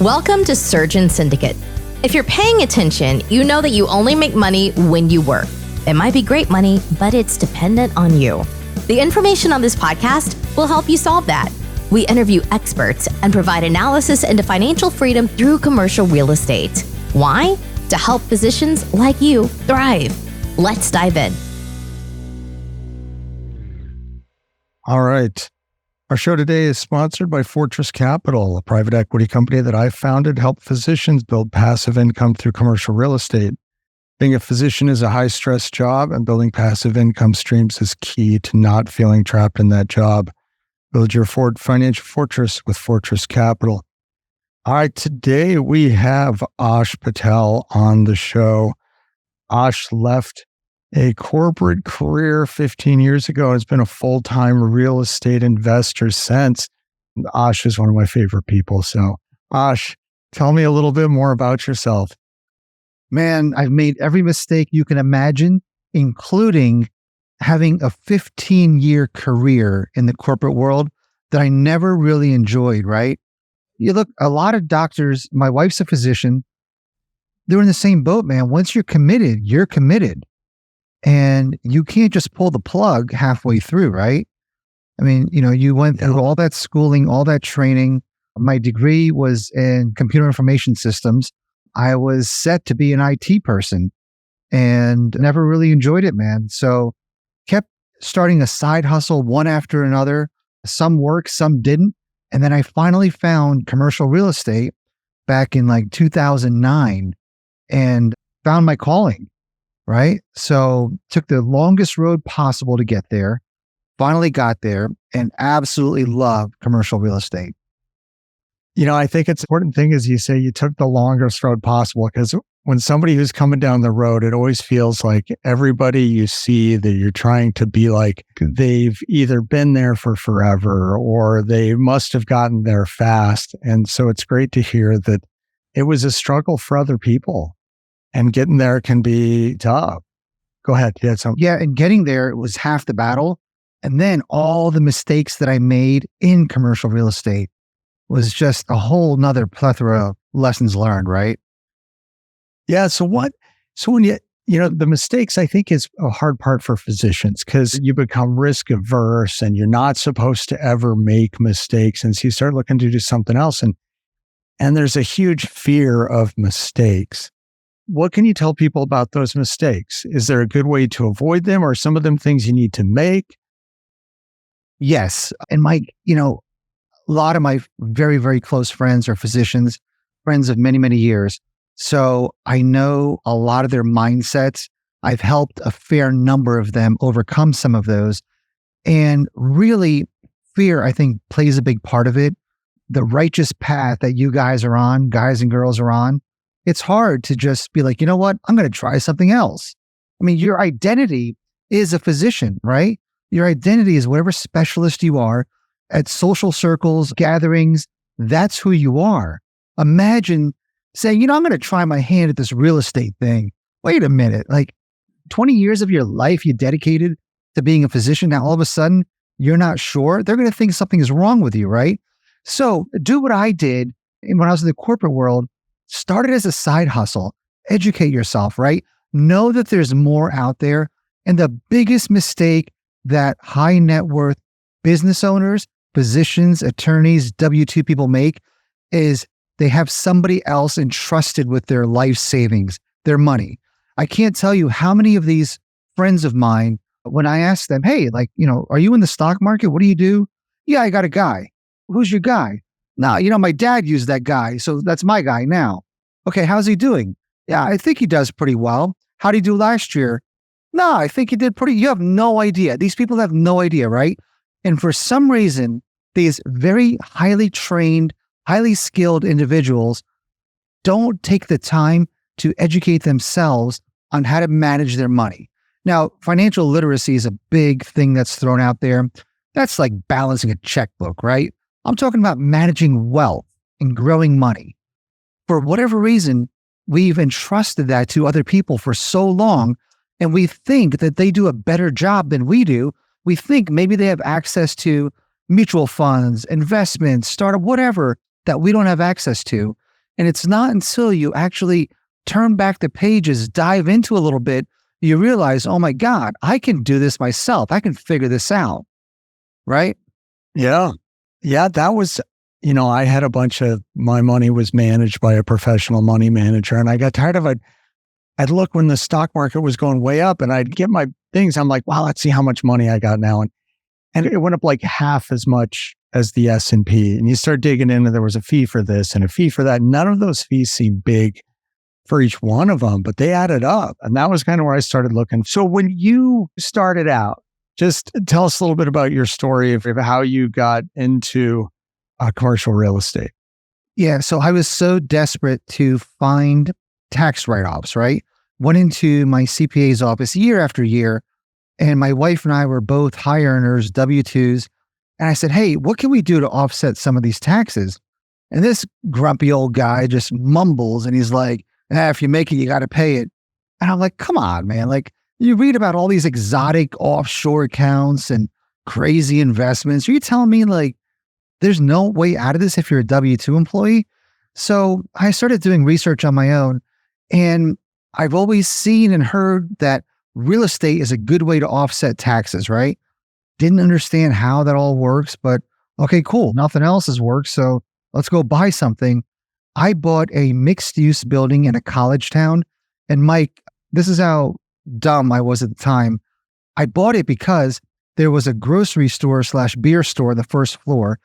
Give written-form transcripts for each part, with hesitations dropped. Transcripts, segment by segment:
Welcome to Surgeon Syndicate. If you're paying attention, you know that you only make money when you work. It might be great money, but it's dependent on you. The information on this podcast will help you solve that. We interview experts and provide analysis into financial freedom through commercial real estate. Why? To help physicians like you thrive. Let's dive in. All right. Our show today is sponsored by Fortress Capital, a private equity company that I founded to help physicians build passive income through commercial real estate. Being a physician is a high-stress job, and building passive income streams is key to not feeling trapped in that job. Build your financial fortress with Fortress Capital. All right, today we have Ash Patel on the show. Ash left a corporate career 15 years ago and has been a full-time real estate investor since. Ash is one of my favorite people. So, Ash, tell me a little bit more about yourself. Man, I've made every mistake you can imagine, including having a 15-year career in the corporate world that I never really enjoyed, right? You look, a lot of doctors, my wife's a physician, they're in the same boat, man. Once you're committed, you're committed. And you can't just pull the plug halfway through, right? I mean, you went through all that schooling, all that training. My degree was in computer information systems. I was set to be an IT person and never really enjoyed it, man. So kept starting a side hustle one after another. Some worked, some didn't. And then I finally found commercial real estate back in like 2009 and found my calling. Right? So took the longest road possible to get there, finally got there, and absolutely love commercial real estate. I think it's important thing is you say you took the longest road possible, because when somebody who's coming down the road, it always feels like everybody you see that you're trying to be like, they've either been there for forever or they must have gotten there fast. And so it's great to hear that it was a struggle for other people. And getting there can be tough. Go ahead. You had something. Yeah, and getting there was half the battle. And then all the mistakes that I made in commercial real estate was just a whole nother plethora of lessons learned, right? Yeah. So when the mistakes, I think, is a hard part for physicians, because you become risk averse and you're not supposed to ever make mistakes. And so you start looking to do something else. And there's a huge fear of mistakes. What can you tell people about those mistakes? Is there a good way to avoid them, or some of them things you need to make? Yes. And a lot of my very, very close friends are physicians, friends of many, many years. So I know a lot of their mindsets. I've helped a fair number of them overcome some of those. And really, fear, I think, plays a big part of it. The righteous path that you guys are on, guys and girls are on, it's hard to just be like, you know what, I'm going to try something else. I mean, your identity is a physician, right? Your identity is whatever specialist you are at social circles, gatherings. That's who you are. Imagine saying, I'm going to try my hand at this real estate thing. Wait a minute, like 20 years of your life you dedicated to being a physician. Now, all of a sudden, you're not sure. They're going to think something is wrong with you, right? So do what I did when I was in the corporate world. Start it as a side hustle. Educate yourself, right? Know that there's more out there. And the biggest mistake that high net worth business owners, physicians, attorneys, W-2 people make is they have somebody else entrusted with their life savings, their money. I can't tell you how many of these friends of mine, when I ask them, hey, are you in the stock market? What do you do? Yeah, I got a guy. Who's your guy? Now, my dad used that guy, so that's my guy now. Okay, how's he doing? Yeah, I think he does pretty well. How'd he do last year? No, I think he did you have no idea. These people have no idea, right? And for some reason, these very highly trained, highly skilled individuals don't take the time to educate themselves on how to manage their money. Now, financial literacy is a big thing that's thrown out there. That's like balancing a checkbook, right? I'm talking about managing wealth and growing money. For whatever reason, we've entrusted that to other people for so long, and we think that they do a better job than we do. We think maybe they have access to mutual funds, investments, startup, whatever that we don't have access to. And it's not until you actually turn back the pages, dive into a little bit, you realize, oh my God, I can do this myself. I can figure this out. Right? Yeah. Yeah. That was, I had my money was managed by a professional money manager, and I got tired of it. I'd look when the stock market was going way up and I'd get my things. I'm like, wow, let's see how much money I got now. And it went up like half as much as the S&P. And you start digging in, and there was a fee for this and a fee for that. None of those fees seemed big for each one of them, but they added up. And that was kind of where I started looking. So when you started out, just tell us a little bit about your story of how you got into commercial real estate. Yeah. So I was so desperate to find tax write-offs, right? Went into my CPA's office year after year, and my wife and I were both high earners, W-2s. And I said, hey, what can we do to offset some of these taxes? And this grumpy old guy just mumbles, and he's like, if you make it, you got to pay it. And I'm like, come on, man. Like, you read about all these exotic offshore accounts and crazy investments. Are you telling me like there's no way out of this if you're a W-2 employee? So I started doing research on my own, and I've always seen and heard that real estate is a good way to offset taxes, right? Didn't understand how that all works, but okay, cool. Nothing else has worked. So let's go buy something. I bought a mixed use building in a college town. And Mike, this is how dumb I was at the time. I bought it because there was a grocery store / beer store on the first floor.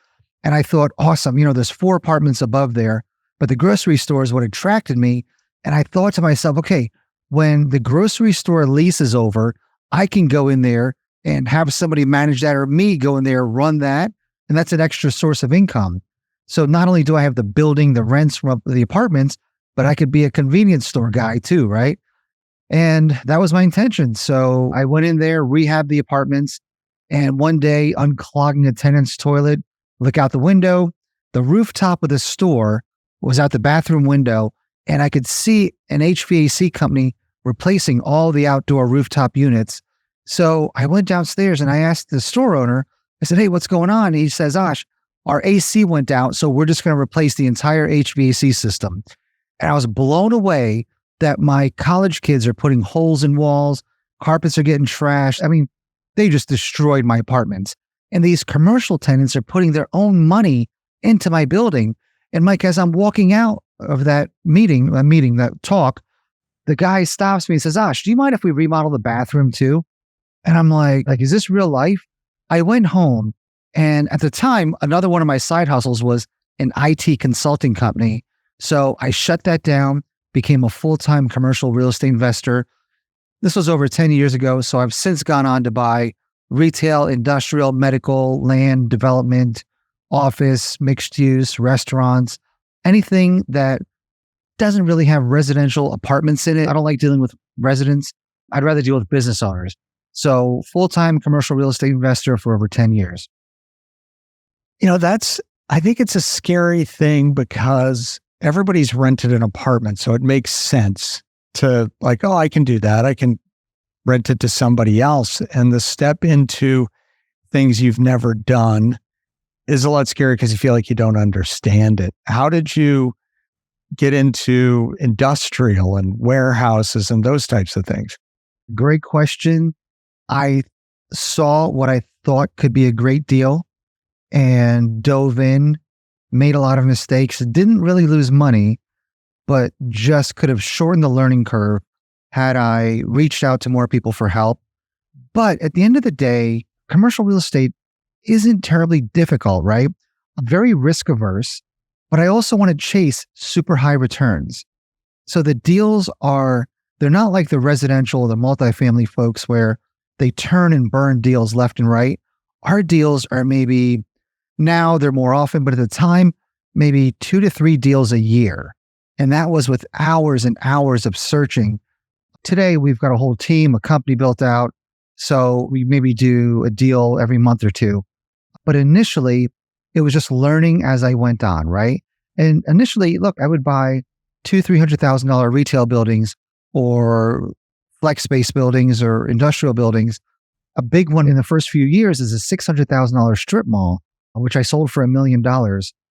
And I thought, awesome, there's 4 apartments above there, but the grocery store is what attracted me. And I thought to myself, okay, when the grocery store lease is over, I can go in there and have somebody manage that, or me go in there, run that. And that's an extra source of income. So not only do I have the building, the rents from the apartments, but I could be a convenience store guy too, right? And that was my intention. So I went in there, rehabbed the apartments, and one day unclogging a tenant's toilet, look out the window, the rooftop of the store was out the bathroom window, and I could see an HVAC company replacing all the outdoor rooftop units. So I went downstairs and I asked the store owner, I said, hey, what's going on? And he says, Ash, our AC went out, so we're just going to replace the entire HVAC system. And I was blown away that my college kids are putting holes in walls, carpets are getting trashed. I mean, they just destroyed my apartments. And these commercial tenants are putting their own money into my building. And Mike, as I'm walking out of that that talk, the guy stops me and says, Ash, do you mind if we remodel the bathroom too? And I'm like, is this real life? I went home, and at the time, another one of my side hustles was an IT consulting company. So I shut that down, became a full-time commercial real estate investor. This was over 10 years ago. So I've since gone on to buy retail, industrial, medical, land development, office, mixed use, restaurants, anything that doesn't really have residential apartments in it. I don't like dealing with residents. I'd rather deal with business owners. So full-time commercial real estate investor for over 10 years. I think it's a scary thing because everybody's rented an apartment. So it makes sense to like, oh, I can do that. I can rent it to somebody else. And the step into things you've never done is a lot scary because you feel like you don't understand it. How did you get into industrial and warehouses and those types of things? Great question. I saw what I thought could be a great deal and dove in, made a lot of mistakes, didn't really lose money, but just could have shortened the learning curve had I reached out to more people for help. But at the end of the day, commercial real estate isn't terribly difficult, right? I'm very risk averse, but I also want to chase super high returns. So the deals they're not like the residential or the multifamily folks where they turn and burn deals left and right. Our deals are maybe, now they're more often, but at the time, maybe 2 to 3 deals a year. And that was with hours and hours of searching. Today, we've got a whole team, a company built out. So we maybe do a deal every month or two. But initially, it was just learning as I went on, right? And initially, look, I would buy $200,000-$300,000 retail buildings or flex space buildings or industrial buildings. A big one in the first few years is a $600,000 strip mall, which I sold for $1 million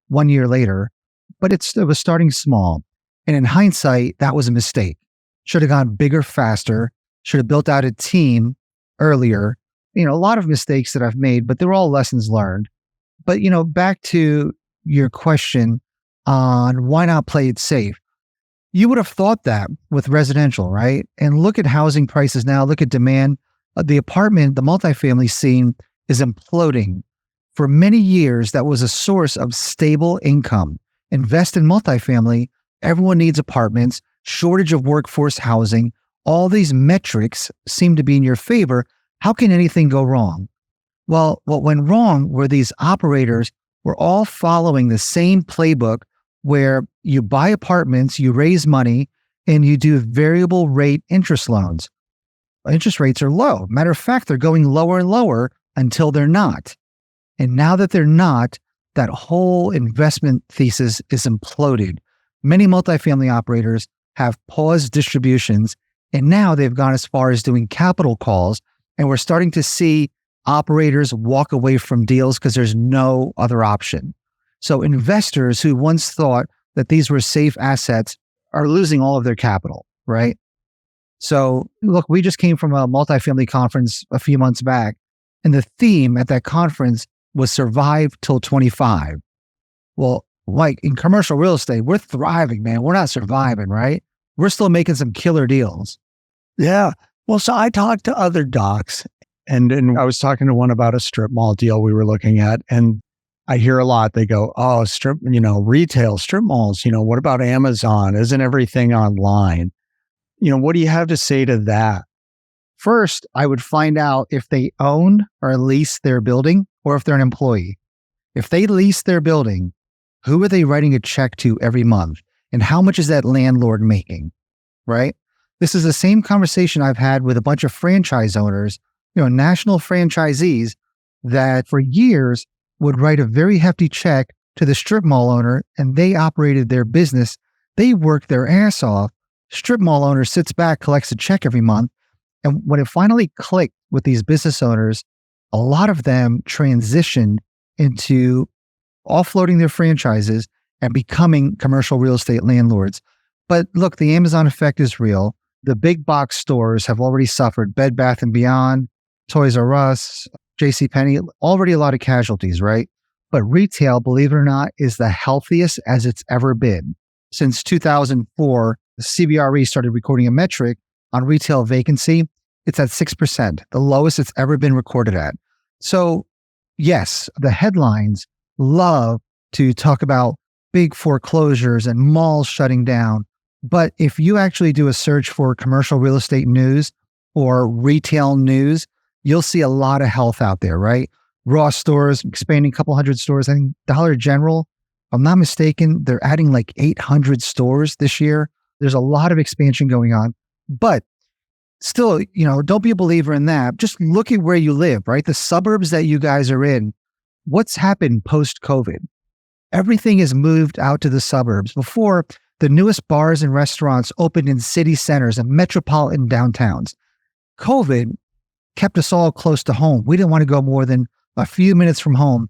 1 year later. but it was starting small. And in hindsight, that was a mistake. Should have gone bigger, faster, should have built out a team earlier. A lot of mistakes that I've made, but they're all lessons learned. But, back to your question on why not play it safe? You would have thought that with residential, right? And look at housing prices now, look at demand. The multifamily scene is imploding. For many years, that was a source of stable income. Invest in multifamily. Everyone needs apartments, shortage of workforce housing. All these metrics seem to be in your favor. How can anything go wrong? Well, what went wrong were these operators were all following the same playbook where you buy apartments, you raise money, and you do variable rate interest loans. Interest rates are low. Matter of fact, they're going lower and lower until they're not. And now that they're not, that whole investment thesis is imploded. Many multifamily operators have paused distributions, and now they've gone as far as doing capital calls, and we're starting to see operators walk away from deals because there's no other option. So investors who once thought that these were safe assets are losing all of their capital, right? So look, we just came from a multifamily conference a few months back, and the theme at that conference was survive till 25. Well, like in commercial real estate, we're thriving, man. We're not surviving, right? We're still making some killer deals. Yeah. Well, so I talked to other docs, and I was talking to one about a strip mall deal we were looking at, and I hear a lot. They go, oh, retail, strip malls, what about Amazon? Isn't everything online? What do you have to say to that? First, I would find out if they own or lease their building or if they're an employee. If they lease their building, who are they writing a check to every month? And how much is that landlord making, right? This is the same conversation I've had with a bunch of franchise owners, national franchisees that for years would write a very hefty check to the strip mall owner, and they operated their business. They worked their ass off. Strip mall owner sits back, collects a check every month. And when it finally clicked with these business owners, a lot of them transitioned into offloading their franchises and becoming commercial real estate landlords. But look, the Amazon effect is real. The big box stores have already suffered. Bed Bath & Beyond, Toys R Us, JCPenney, already a lot of casualties, right? But retail, believe it or not, is the healthiest as it's ever been. Since 2004, the CBRE started recording a metric on retail vacancy. It's at 6%, the lowest it's ever been recorded at. So yes, the headlines love to talk about big foreclosures and malls shutting down. But if you actually do a search for commercial real estate news or retail news, you'll see a lot of health out there, right? Ross stores, expanding a couple hundred stores. I think Dollar General, if I'm not mistaken, they're adding like 800 stores this year. There's a lot of expansion going on. But still, don't be a believer in that. Just look at where you live, right? The suburbs that you guys are in. What's happened post-COVID? Everything is moved out to the suburbs. Before, the newest bars and restaurants opened in city centers and metropolitan downtowns. COVID kept us all close to home. We didn't want to go more than a few minutes from home.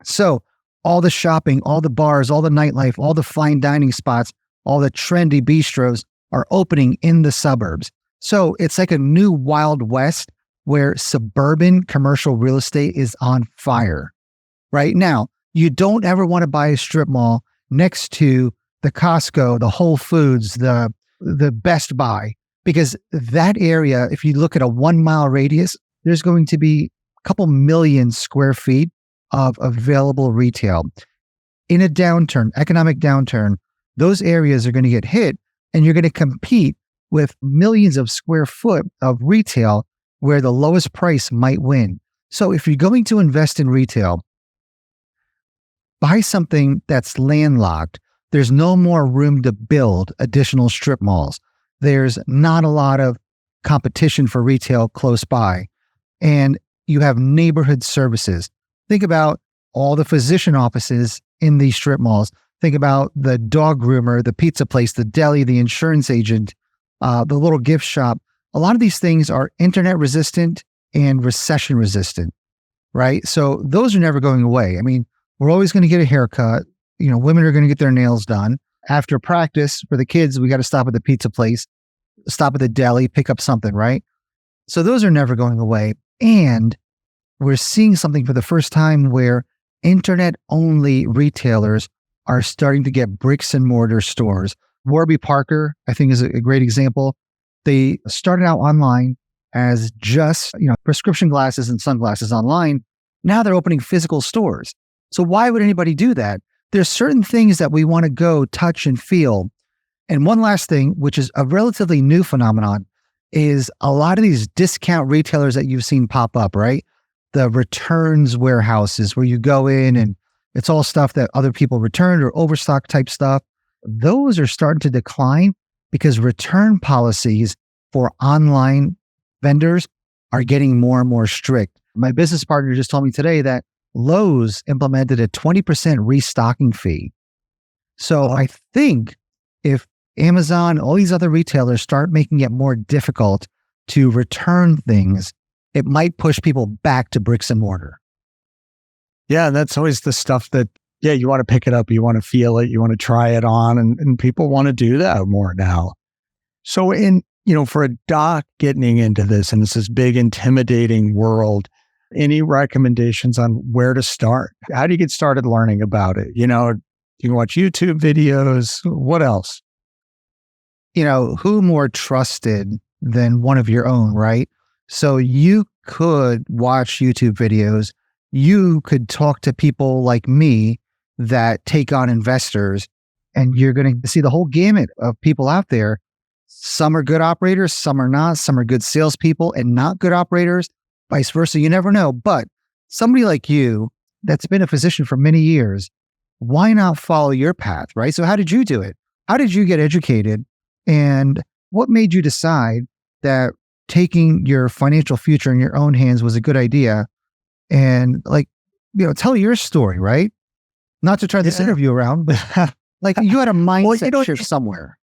So all the shopping, all the bars, all the nightlife, all the fine dining spots, all the trendy bistros are opening in the suburbs. So it's like a new Wild West where suburban commercial real estate is on fire. Right now, you don't ever want to buy a strip mall next to the Costco, the Whole Foods, the Best Buy, because that area, if you look at a 1 mile radius, there's going to be a couple million square feet of available retail. In a downturn, economic downturn, those areas are going to get hit, and you're going to compete with millions of square foot of retail where the lowest price might win. So if you're going to invest in retail, buy something that's landlocked. There's no more room to build additional strip malls. There's not a lot of competition for retail close by. And you have neighborhood services. Think about all the physician offices in these strip malls. Think about the dog groomer, the pizza place, the deli, the insurance agent, the little gift shop. A lot of these things are internet resistant and recession resistant, right? So those are never going away. I mean, we're always going to get a haircut. women are going to get their nails done. After practice for the kids, we got to stop at the pizza place, stop at the deli, pick up something, right? So those are never going away. And we're seeing something for the first time where internet-only retailers are starting to get bricks and mortar stores. Warby Parker, I think, is a great example. They started out online as just, prescription glasses and sunglasses online. Now they're opening physical stores. So why would anybody do that? There's certain things that we want to go touch and feel. And one last thing, which is a relatively new phenomenon, is a lot of these discount retailers that you've seen pop up, right? The returns warehouses where you go in and it's all stuff that other people returned or overstock type stuff. Those are starting to decline because return policies for online vendors are getting more and more strict. My business partner just told me today that Lowe's implemented a 20% restocking fee. So I think if Amazon, all these other retailers start making it more difficult to return things, it might push people back to bricks and mortar. Yeah, that's always the stuff that, you want to pick it up, you want to feel it, you want to try it on, and people want to do that more now. So for a doc getting into this, and it's this big, intimidating world, any recommendations on where to start? How do you get started learning about it? You can watch YouTube videos. What else? Who more trusted than one of your own, right? So you could watch YouTube videos. You could talk to people like me that take on investors, and you're going to see the whole gamut of people out there. Some are good operators, some are not. Some are good salespeople and not good operators. Vice versa, you never know. But somebody like you that's been a physician for many years, why not follow your path, right? So how did you do it? How did you get educated? And what made you decide that taking your financial future in your own hands was a good idea? And tell your story, right? Not to turn this interview around, but you had a mindset shift somewhere.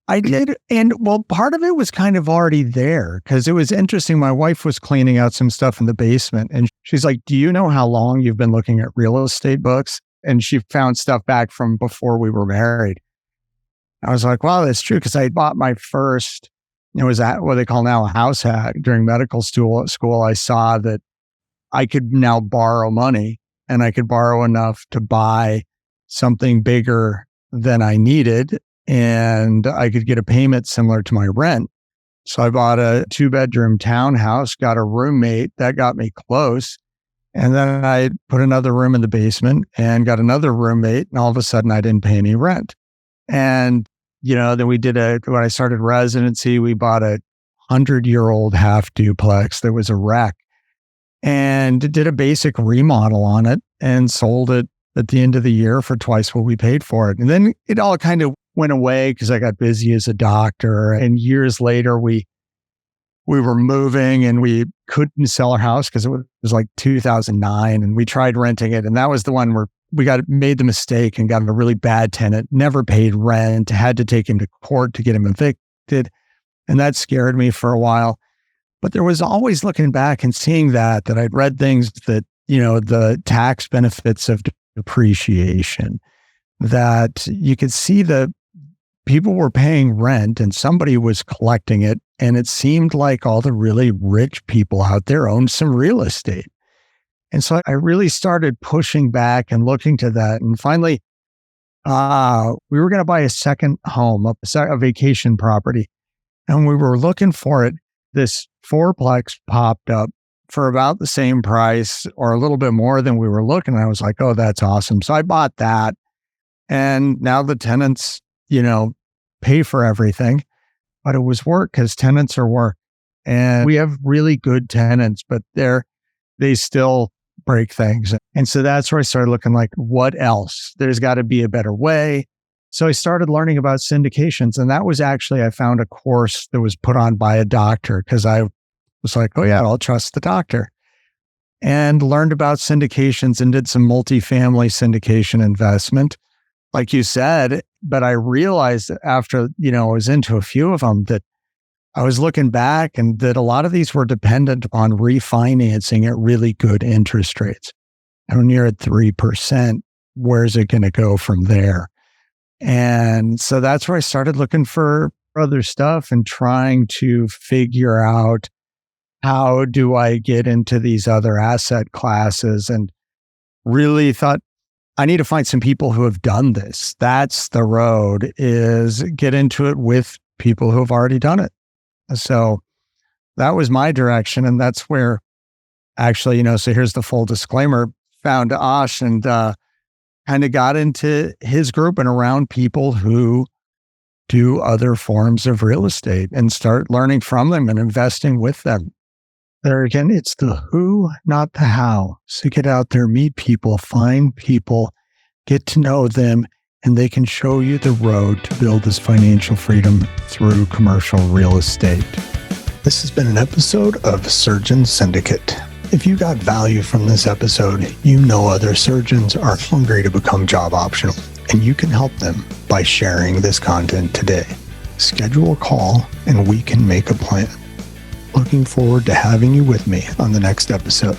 I did. And part of it was kind of already there because it was interesting. My wife was cleaning out some stuff in the basement and she's like, do you know how long you've been looking at real estate books? And she found stuff back from before we were married. I was like, wow, that's true. Because I bought my first, it was what they call now a house hack during medical school. I saw that I could now borrow money and I could borrow enough to buy something bigger than I needed. And I could get a payment similar to my rent. So I bought a 2-bedroom townhouse, got a roommate that got me close. And then I put another room in the basement and got another roommate. And all of a sudden I didn't pay any rent. And, then we did when I started residency, we bought a 100-year-old half duplex that was a wreck and did a basic remodel on it and sold it at the end of the year for twice what we paid for it. And then it all kind of went away because I got busy as a doctor. And years later, we were moving and we couldn't sell our house because it was like 2009. And we tried renting it. And that was the one where we made the mistake and got a really bad tenant, never paid rent, had to take him to court to get him evicted. And that scared me for a while. But there was always looking back and seeing that I'd read things that, the tax benefits of depreciation, that you could see the people were paying rent and somebody was collecting it. And it seemed like all the really rich people out there owned some real estate. And so I really started pushing back and looking to that. And finally, we were going to buy a second home, a vacation property. And we were looking for it. This fourplex popped up for about the same price or a little bit more than we were looking. And I was like, oh, that's awesome. So I bought that. And now the tenants, pay for everything. But it was work because tenants are work. And we have really good tenants, but they still break things. And so that's where I started looking like, what else? There's got to be a better way. So I started learning about syndications. And that was actually, I found a course that was put on by a doctor because I was like, oh yeah, I'll trust the doctor. And learned about syndications and did some multifamily syndication investment, like you said. But I realized after, I was into a few of them that I was looking back and that a lot of these were dependent upon refinancing at really good interest rates. And when you're at 3%, where's it going to go from there? And so that's where I started looking for other stuff and trying to figure out, how do I get into these other asset classes? And really thought, I need to find some people who have done this. That's the road, is get into it with people who have already done it. So that was my direction. And that's where actually, so here's the full disclaimer, found Ash and kind of got into his group and around people who do other forms of real estate and start learning from them and investing with them. There again, it's the who, not the how. So get out there, meet people, find people, get to know them, and they can show you the road to build this financial freedom through commercial real estate. This has been an episode of Surgeon Syndicate. If you got value from this episode, you know other surgeons are hungry to become job optional, and you can help them by sharing this content today. Schedule a call and we can make a plan. Looking forward to having you with me on the next episode.